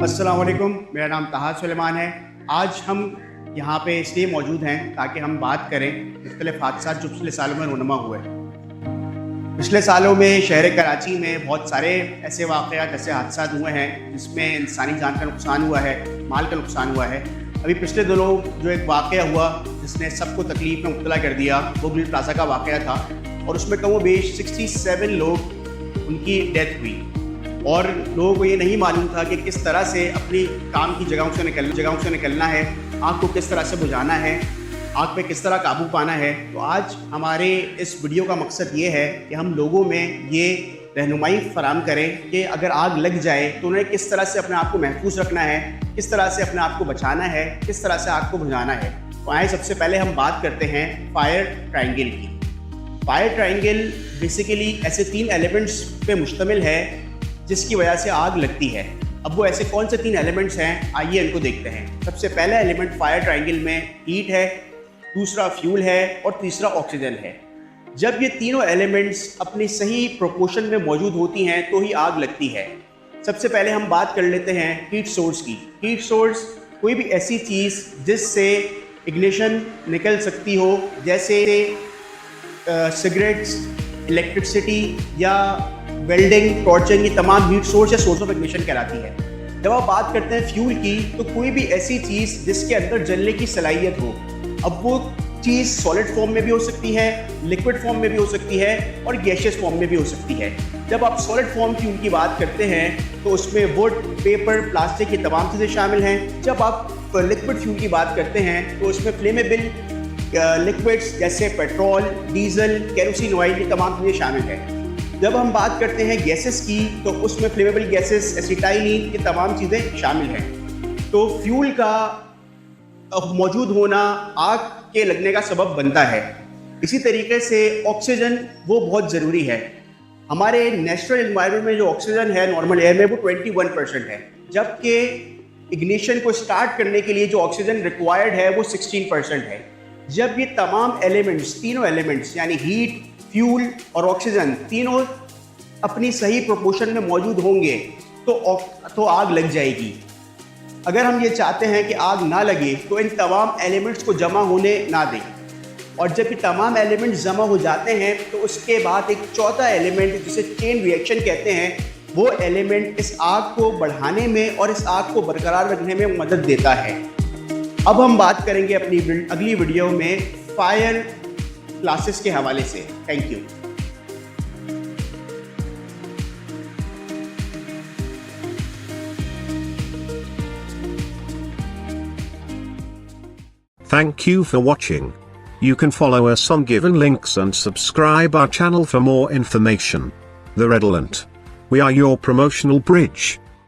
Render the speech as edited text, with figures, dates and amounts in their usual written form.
अस्सलाम वालेकुम, मेरा नाम ताहा सुलेमान है। आज हम यहाँ पे इसलिए मौजूद हैं ताकि हम बात करें मुख्तलिफ हादसा जो पिछले सालों में रूनुमा हुए। पिछले सालों में शहर कराची में बहुत सारे ऐसे वाक़यात, ऐसे हादसा हुए हैं जिसमें इंसानी जान का नुकसान हुआ है, माल का नुकसान हुआ है। अभी पिछले दिनों जो एक वाक़या हुआ जिसने सबको तकलीफ़ में मुब्तला कर दिया, वो ग्रिल प्लाजा का वाक़या था और उसमें कमो बेश 67 लोग उनकी डेथ हुई और लोगों को ये नहीं मालूम था कि किस तरह से अपनी काम की जगहों से निकलना है, आग को किस तरह से बुझाना है, आग पे किस तरह काबू पाना है। तो आज हमारे इस वीडियो का मकसद ये है कि हम लोगों में ये रहनुमाई फराम करें कि अगर आग लग जाए तो उन्हें किस तरह से अपने आप को महफूज रखना है, किस तरह से अपने आप को बचाना है, किस तरह से आग को बुझाना है। तो आए सबसे पहले हम बात करते हैं फायर ट्रायंगल की। फायर ट्रायंगल बेसिकली ऐसे 3 एलिमेंट्स पे मुश्तमिल है जिसकी वजह से आग लगती है। अब वो ऐसे कौन से 3 एलिमेंट्स हैं, आइए इनको देखते हैं। सबसे पहला एलिमेंट फायर ट्रायंगल में हीट है, दूसरा फ्यूल है और तीसरा ऑक्सीजन है। जब ये तीनों एलिमेंट्स अपनी सही प्रोपोर्शन में मौजूद होती हैं तो ही आग लगती है। सबसे पहले हम बात कर लेते हैं हीट सोर्स की। हीट सोर्स कोई भी ऐसी चीज़ जिससे इग्निशन निकल सकती हो, जैसे सिगरेट्स, इलेक्ट्रिसिटी या वेल्डिंग, टॉर्चिंग, ये तमाम हीट सोर्स या सोर्स ऑफ इग्निशन कहलाती है। जब आप बात करते हैं फ्यूल की, तो कोई भी ऐसी चीज़ जिसके अंदर जलने की सलाहियत हो। अब वो चीज़ सॉलिड फॉर्म में भी हो सकती है, लिक्विड फॉर्म में भी हो सकती है और गैसियस फॉर्म में भी हो सकती है। जब आप सॉलिड फॉर्म फ्यूल की बात करते हैं तो उसमें वुड, पेपर, प्लास्टिक ये तमाम चीज़ें शामिल हैं। जब आप लिक्विड फ्यूल की बात करते हैं तो उसमें फ्लेमेबल लिक्विड्स जैसे पेट्रोल, डीजल, केरोसिन ऑयल ये तमाम चीज़ें शामिल हैं। जब हम बात करते हैं गैसेस की तो उसमें फ्लेमेबल गैसेस, एसिटाइलिन ये तमाम चीज़ें शामिल हैं। तो फ्यूल का मौजूद होना आग के लगने का सबब बनता है। इसी तरीके से ऑक्सीजन वो बहुत ज़रूरी है। हमारे नेचुरल एनवायरनमेंट में जो ऑक्सीजन है नॉर्मल एयर में वो 21% है, जबकि इग्निशन को स्टार्ट करने के लिए जो ऑक्सीजन रिक्वायर्ड है वो 16% है। जब ये तमाम एलिमेंट्स, तीनों एलिमेंट्स यानी हीट, फ्यूल और ऑक्सीजन तीनों अपनी सही प्रोपोर्शन में मौजूद होंगे तो आग लग जाएगी। अगर हम ये चाहते हैं कि आग ना लगे तो इन तमाम एलिमेंट्स को जमा होने ना दें, और जब ये तमाम एलिमेंट्स जमा हो जाते हैं तो उसके बाद एक चौथा एलिमेंट जिसे चेन रिएक्शन कहते हैं, वो एलिमेंट इस आग को बढ़ाने में और इस आग को बरकरार रखने में मदद देता है। अब हम बात करेंगे अपनी अगली वीडियो में फायर क्लासेस के हवाले से। Thank you. Thank you for watching. You can follow us on given links and subscribe our channel for more information. The Redolent. We are your promotional bridge.